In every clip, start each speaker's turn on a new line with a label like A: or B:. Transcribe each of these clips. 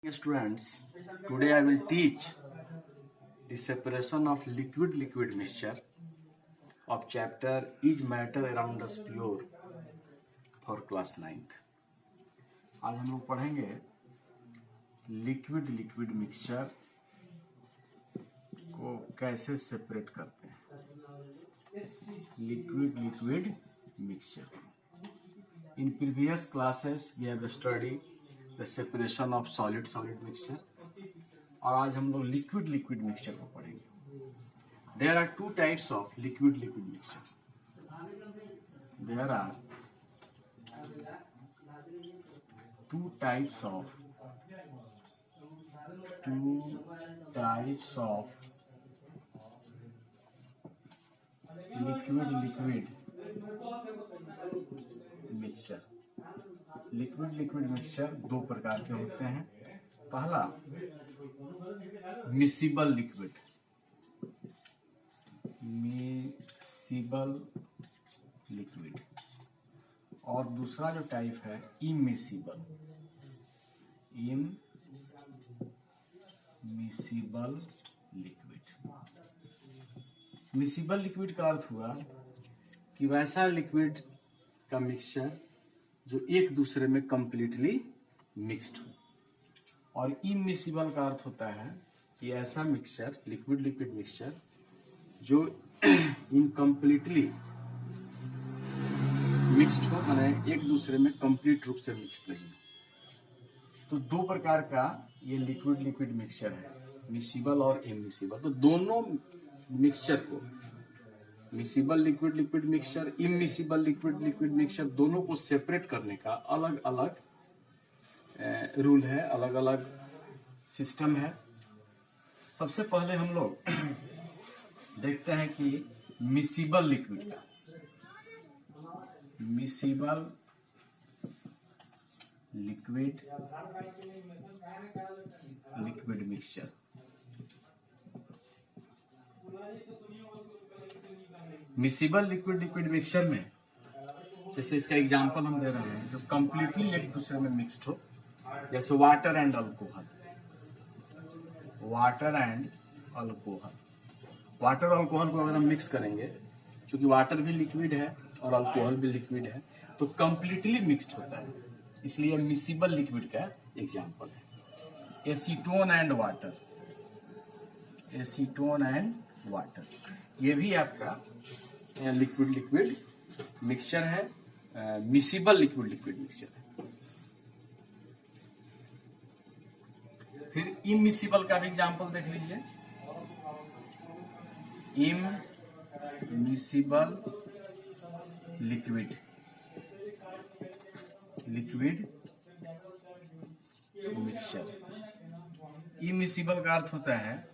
A: Students, today I will teach the separation of liquid mixture of chapter Is Matter Around Us Pure for class 9th. आज हम लोग पढ़ेंगे liquid mixture को कैसे separate करते हैं. Liquid mixture. In previous classes we have studied the separation of solid mixture और आज हम लोग लिक्विड मिक्सचर को पढ़ेंगे. There are two types of liquid mixture. There are two types of liquid mixture. Liquid mixture दो प्रकार के होते हैं. पहला मिसिबल लिक्विड और दूसरा जो टाइप है इमिसिबल लिक्विड. मिसिबल लिक्विड का अर्थ हुआ कि वैसा लिक्विड का मिक्सचर जो एक दूसरे में कंप्लीटली मिक्स्ड हो. और इमिसिबल का अर्थ होता है कि ऐसा मिक्सचर लिक्विड मिक्सचर जो इनकम्प्लीटली मिक्स्ड हो, माने एक दूसरे में कंप्लीट रूप से मिक्स्ड नहीं हो. तो दो प्रकार का ये लिक्विड मिक्सचर है, मिसिबल और इमिसिबल. तो दोनों मिक्सचर को miscible liquid mixture, immiscible liquid mixture दोनों को सेपरेट करने का अलग अलग रूल है, अलग अलग सिस्टम है. सबसे पहले हम लोग देखते हैं कि मिसिबल लिक्विड का miscible liquid mixture. Miscible liquid mixture में जैसे इसका एग्जांपल हम दे रहे हैं जो कंप्लीटली एक दूसरे में मिक्स्ड हो, जैसे वाटर एंड अल्कोहल. वाटर और अल्कोहल को अगर हम मिक्स करेंगे, क्योंकि वाटर भी लिक्विड है और अल्कोहल भी लिक्विड है, तो कंप्लीटली मिक्स्ड होता है. इसलिए मिसिबल लिक्विड का एग्जांपल है. एसीटोन एंड वाटर ये भी आपका लिक्विड मिक्सचर है, मिसिबल लिक्विड मिक्सचर है. फिर इमिसिबल का भी एग्जांपल देख लीजिए. Immiscible liquid mixture. इमिसिबल का अर्थ होता है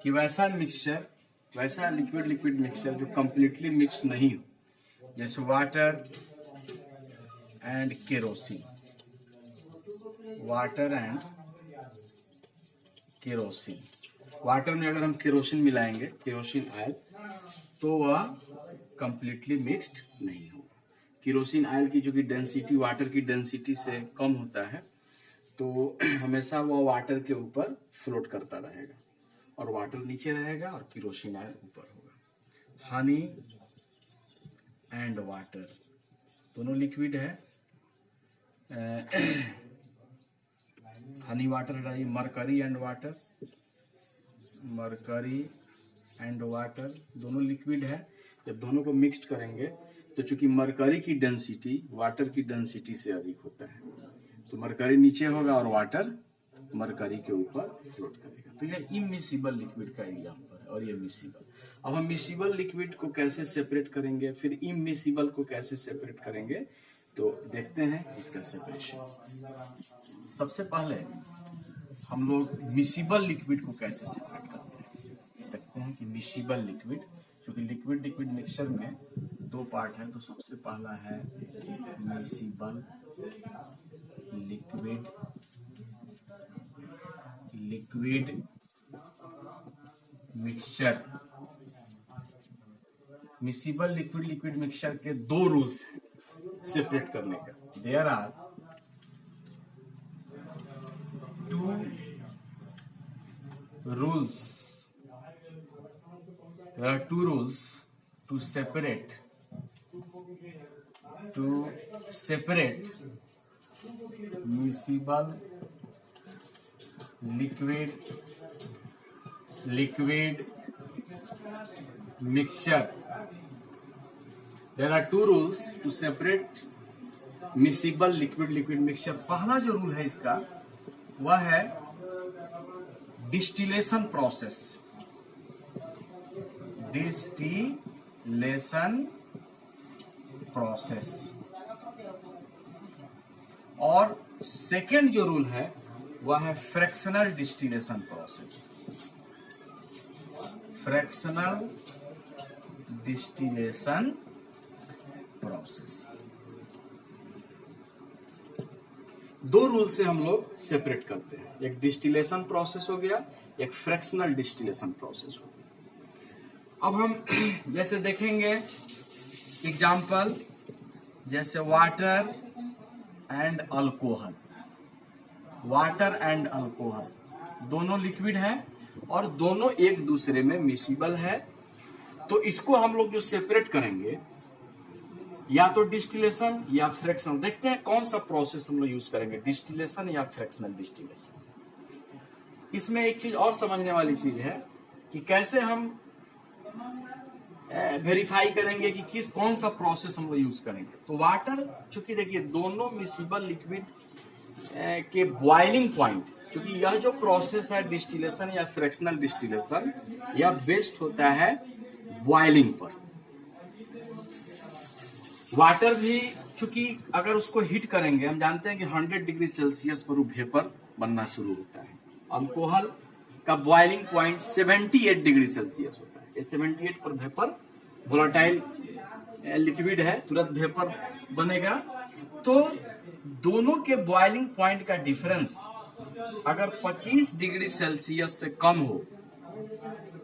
A: कि वैसा लिक्विड मिक्सचर जो कंप्लीटली मिक्स्ड नहीं हो, जैसे वाटर एंड केरोसिन. वाटर में अगर हम केरोसिन मिलाएंगे, केरोसिन ऑयल, तो वह कंप्लीटली मिक्स्ड नहीं होगा. केरोसिन ऑयल की जो कि डेंसिटी वाटर की डेंसिटी से कम होता है, तो हमेशा वह वाटर के ऊपर फ्लोट करता रहेगा और वाटर नीचे रहेगा और केरोसिन ऑयल ऊपर होगा. हनी एंड वाटर दोनों लिक्विड है. हनी वाटर है. मरकरी एंड वाटर दोनों लिक्विड है. जब दोनों को मिक्स्ड करेंगे तो चूंकि मरकरी की डेंसिटी वाटर की डेंसिटी से अधिक होता है, तो मरकरी नीचे होगा और वाटर मरकरी के ऊपर फ्लोट करेगा. तो यह इमिसिबल लिक्विड का एग्जांपल है. और ये मिसिबल. अब हम मिसिबल लिक्विड को कैसे सेपरेट करेंगे, फिर इमिसिबल को कैसे सेपरेट करेंगे, तो देखते हैं इसका सेपरेशन. सबसे पहले हम लोग मिसिबल लिक्विड को कैसे सेपरेट करते हैं. देखते हैं कि मिसिबल लिक्विड, क्योंकि लिक्विड मिक्सचर में दो पार्ट है. तो सबसे पहला है miscible liquid mixture. Miscible liquid mixture के दो रूल्स हैं सेपरेट करने का. There are two rules. There are two rules to separate miscible liquid mixture. There are two rules to separate miscible liquid mixture. पहला जो रूल है इसका वह है डिस्टिलेशन प्रोसेस. और सेकेंड जो रूल है वह है fractional distillation process. Fractional distillation process. दो रूल से हम लोग सेपरेट करते हैं. एक डिस्टिलेशन प्रोसेस हो गया, एक फ्रैक्शनल डिस्टिलेशन प्रोसेस हो गया. अब हम जैसे देखेंगे एग्जाम्पल, जैसे water and alcohol. Water and alcohol दोनों लिक्विड है और दोनों एक दूसरे में मिसिबल है. तो इसको हम लोग जो सेपरेट करेंगे या तो डिस्टिलेशन या फ्रैक्शनल. देखते हैं कौन सा प्रोसेस हम लोग यूज करेंगे, डिस्टिलेशन या फ्रैक्शनल डिस्टिलेशन. इसमें एक चीज और समझने वाली चीज है कि कैसे हम वेरीफाई करेंगे कि कौन सा प्रोसेस हम लोग यूज करेंगे. तो वाटर, चूंकि देखिए दोनों मिसिबल लिक्विड के बॉइलिंग पॉइंट, क्योंकि यह जो प्रोसेस है डिस्टिलेशन या फ्रैक्शनल डिस्टिलेशन, यह बेस्ड होता है बॉइलिंग पर. वाटर भी चूंकि अगर उसको हीट करेंगे, हम जानते हैं कि 100 डिग्री सेल्सियस पर वो वेपर बनना शुरू होता है. अल्कोहल का बॉइलिंग पॉइंट 78 डिग्री सेल्सियस होता है. ये 78 पर वेपर, वोलेटाइल लिक्विड है, तुरंत वेपर बनेगा. तो दोनों के बॉइलिंग पॉइंट का डिफरेंस अगर 25 डिग्री सेल्सियस से कम हो,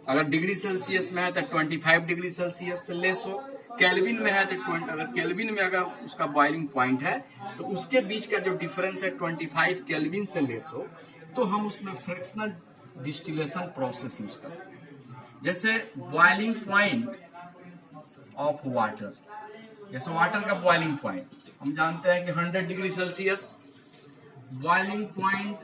A: अगर डिग्री सेल्सियस में है तो 25 डिग्री सेल्सियस से लेस हो, केल्विन में है तो 20, अगर केल्विन में अगर उसका बॉइलिंग पॉइंट है तो उसके बीच का जो डिफरेंस है 25 केल्विन से लेस हो, तो हम उसमें फ्रैक्शनल डिस्टिलेशन प्रोसेस यूज करते हैं. जैसे बॉइलिंग पॉइंट ऑफ वाटर, जैसे वाटर का बॉइलिंग पॉइंट हम जानते हैं कि 100 degree Celsius. Boiling point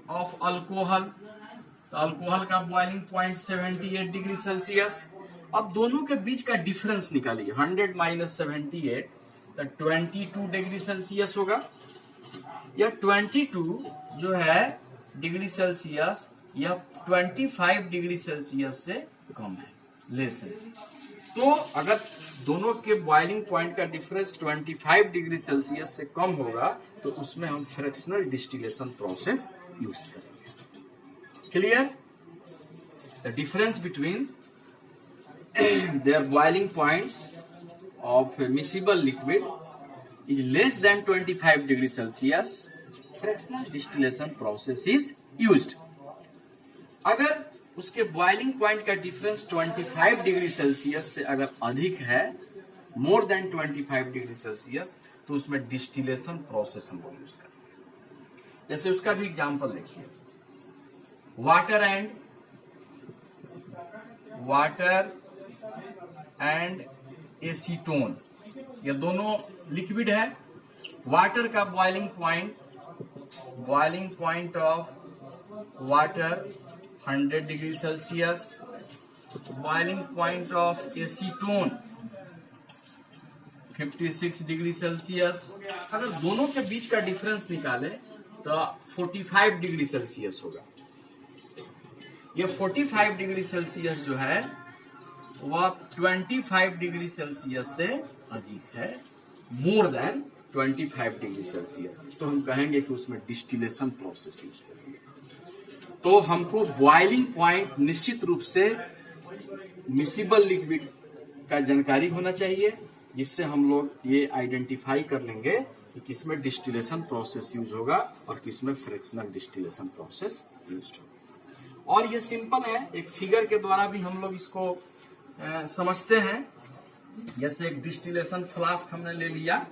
A: of alcohol, तो अल्कोहल का बॉइलिंग पॉइंट 78 डिग्री सेल्सियस. अब दोनों के बीच का डिफरेंस निकालिए, 100 माइनस 78 तो 22 डिग्री सेल्सियस होगा. यह 22 जो है डिग्री सेल्सियस, यह 25 डिग्री सेल्सियस से कम है, लेस है. तो अगर दोनों के बॉइलिंग पॉइंट का डिफरेंस 25 डिग्री सेल्सियस से कम होगा तो उसमें हम फ्रैक्शनल डिस्टिलेशन प्रोसेस यूज करेंगे. Clear? The difference between their boiling points of miscible liquid is less than 25 degree Celsius. Fractional distillation process is used. अगर उसके बॉइलिंग पॉइंट का डिफरेंस 25 डिग्री सेल्सियस से अगर अधिक है, मोर देन 25 डिग्री सेल्सियस, तो उसमें डिस्टिलेशन प्रोसेस हम लोग यूज करेंगे. जैसे उसका भी एग्जांपल देखिए, वाटर एंड एसीटोन, ये दोनों लिक्विड है. वाटर का boiling point of water 100 degree Celsius. Boiling point of acetone 56 degree Celsius. अगर दोनों के बीच का डिफरेंस निकाले तो 45 डिग्री सेल्सियस होगा. ये 45 डिग्री सेल्सियस जो है वह 25 डिग्री सेल्सियस से अधिक है, मोर देन 25 डिग्री सेल्सियस. तो हम कहेंगे कि उसमें डिस्टिलेशन प्रोसेस यूज करेंगे. तो हमको बॉइलिंग पॉइंट निश्चित रूप से मिसिबल लिक्विड का जानकारी होना चाहिए, जिससे हम लोग ये आइडेंटिफाई कर लेंगे कि किसमें डिस्टिलेशन प्रोसेस यूज होगा और किसमें फ्रैक्शनल डिस्टिलेशन प्रोसेस यूज होगा. और ये सिंपल है, एक फिगर के द्वारा भी हम लोग इसको समझते हैं. जैसे एक डिस्टिलेशन फ्लास्क हमने ले लिया.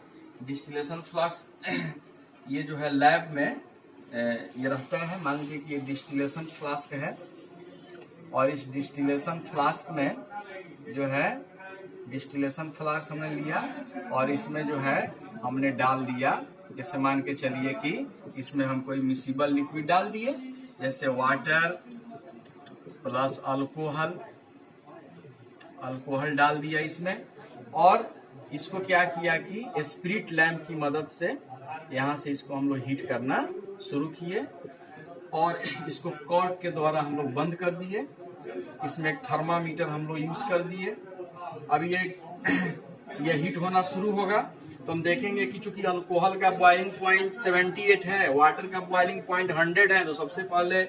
A: डिस्टिलेशन फ्लास्क ये जो है लैब में ये रखते हैं। मान लीजिए कि डिस्टिलेशन फ्लास्क है और इस डिस्टिलेशन फ्लास्क में जो है डिस्टिलेशन फ्लास्क हमने लिया और इसमें जो है हमने डाल दिया, जैसे मान के चलिए कि इसमें हम कोई मिसिबल लिक्विड डाल दिए, जैसे वाटर प्लस अल्कोहल डाल दिया इसमें, और इसको क्या किया कि स्पिरिट लैंप की मदद से यहाँ से इसको हम लोग हीट करना शुरू किए और इसको कॉर्क के द्वारा हम लोग बंद कर दिए। इसमें एक थर्मामीटर हम लोग यूज कर दिए। अब ये हीट होना शुरू होगा तो हम देखेंगे कि चूंकि अल्कोहल का बॉइलिंग पॉइंट 78 है, वाटर का बॉइलिंग पॉइंट 100 है, तो सबसे पहले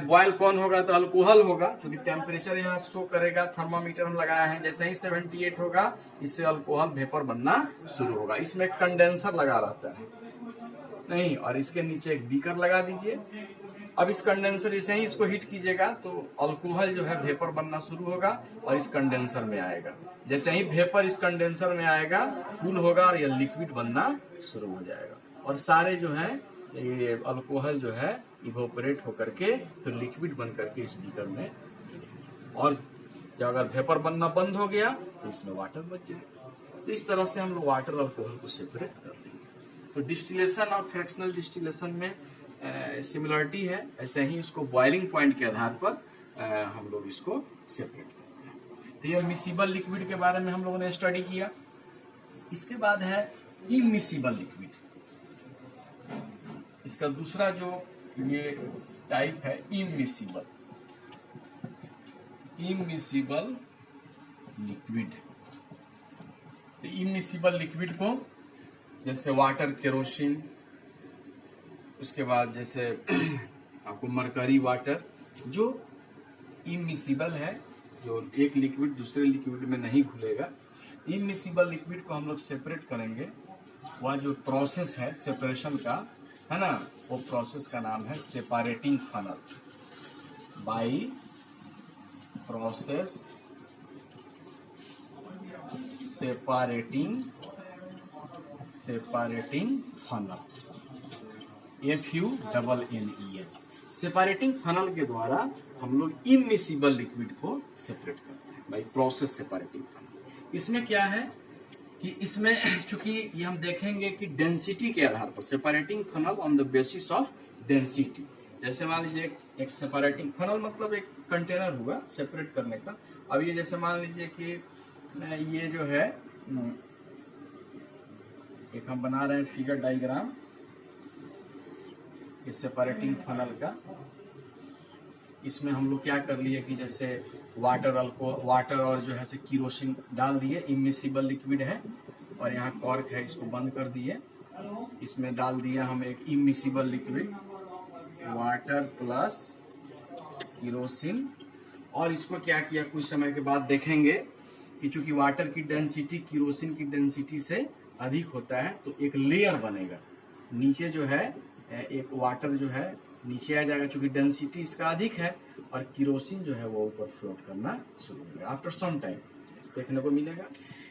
A: बॉयल कौन होगा तो अल्कोहल होगा, क्योंकि टेम्परेचर यहाँ शो करेगा, थर्मामीटर हम लगाया है। जैसे ही 78 होगा इससे अल्कोहल वेपर बनना शुरू होगा। इसमें एक कंडेंसर लगा रहता है नहीं, और इसके नीचे एक बीकर लगा दीजिए। अब इस कंडेंसर से ही इसको हीट कीजिएगा तो अल्कोहल जो है वेपर बनना शुरू होगा और इस कंडेंसर में आएगा। जैसे ही वेपर इस कंडेंसर में आएगा कूल होगा और ये लिक्विड बनना शुरू हो जाएगा और सारे जो है ये अल्कोहल जो है इवोपरेट होकर के फिर लिक्विड बन करके इस बीकर में, और जब अगर वेपर बनना बंद हो गया तो इसमें वाटर बच जाएगा। तो इस तरह से हम लोग वाटर और अल्कोहल को सेपरेट कर देंगे। तो डिस्टिलेशन और फ्रैक्शनल डिस्टिलेशन में सिमिलरिटी है, ऐसे ही इसको बॉइलिंग पॉइंट के आधार पर हम लोग इसको सेपरेट करते हैं। तो ये मिसिबल लिक्विड के बारे में हम लोगों ने स्टडी किया। इसके बाद है इमिसिबल लिक्विड। इसका दूसरा जो ये टाइप है इमिसिबल लिक्विड। तो इमिसिबल लिक्विड को जैसे वाटर, केरोसिन, उसके बाद जैसे आपको मरकरी वाटर, जो इमिसिबल है, जो एक लिक्विड दूसरे लिक्विड में नहीं घुलेगा। इमिसिबल लिक्विड को हम लोग सेपरेट करेंगे। वह जो प्रोसेस है सेपरेशन का है ना, वो प्रोसेस का नाम है separating funnel. By process separating funnel, FUNNEL। Separating funnel के द्वारा हम लोग इमिसिबल लिक्विड को सेपरेट करते हैं बाय प्रोसेस सेपरेटिंग फनल। इसमें क्या है कि इसमें चूंकि ये हम देखेंगे कि डेंसिटी के आधार पर separating funnel on the basis of density. जैसे मान लीजिए एक सेपरेटिंग फनल मतलब एक कंटेनर हुआ सेपरेट करने का। अब ये जैसे मान लीजिए कि ये जो है एक हम बना रहे हैं फिगर डायग्राम इस सेपरेटिंग फनल का। इसमें हम लोग क्या कर लिए कि जैसे वाटर और जो है से केरोसिन डाल दिए, इमिसिबल लिक्विड है और यहाँ कॉर्क है, इसको बंद कर दिए। इसमें डाल दिया हम एक immiscible liquid, water plus kerosene, और इसको क्या किया कुछ समय के बाद देखेंगे कि चूंकि वाटर की डेंसिटी केरोसिन की डेंसिटी से अधिक होता है तो एक लेयर बनेगा नीचे, जो है एक वाटर जो है नीचे आ जाएगा चूंकि डेंसिटी इसका अधिक है, और केरोसिन जो है वो ऊपर फ्लोट करना शुरू हो जाएगा। आफ्टर सम टाइम देखने को मिलेगा।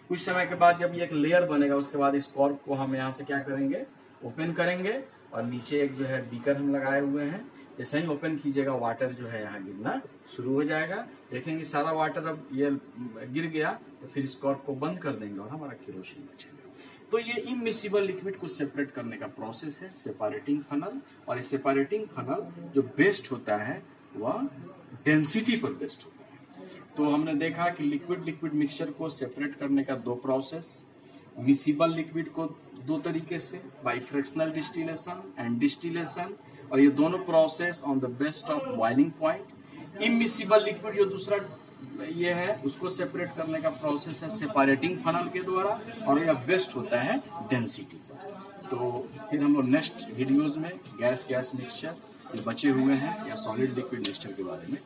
A: कुछ समय के बाद जब ये एक लेयर बनेगा उसके बाद इस कॉर्क को हम यहाँ से क्या करेंगे, ओपन करेंगे, और नीचे एक जो है बीकर हम लगाए हुए हैं। जैसे ही ओपन कीजिएगा वाटर जो है यहाँ गिरना शुरू हो जाएगा। देखेंगे सारा वाटर अब ये गिर गया तो फिर इस कॉर्क को बंद कर देंगे और हमारा केरोसिन बचेगा। तो ये इमिसिबल लिक्विड को सेपरेट करने का प्रोसेस है सेपरेटिंग फनल। और इस सेपरेटिंग फनल जो बेस्ड होता है वह डेंसिटी पर बेस्ड होता है। तो हमने देखा कि लिक्विड मिक्सचर को सेपरेट करने का दो प्रोसेस, मिसिबल लिक्विड को दो तरीके से, by fractional distillation and distillation, और ये दोनों process on the best of boiling point. Immiscible liquid जो दूसरा ये है उसको सेपरेट करने का प्रोसेस है सेपरेटिंग फनल के द्वारा, और यह बेस्ट होता है डेंसिटी पर। तो फिर हम लोग नेक्स्ट वीडियोज में गैस मिक्सचर जो बचे हुए हैं या सॉलिड लिक्विड मिक्सचर के बारे में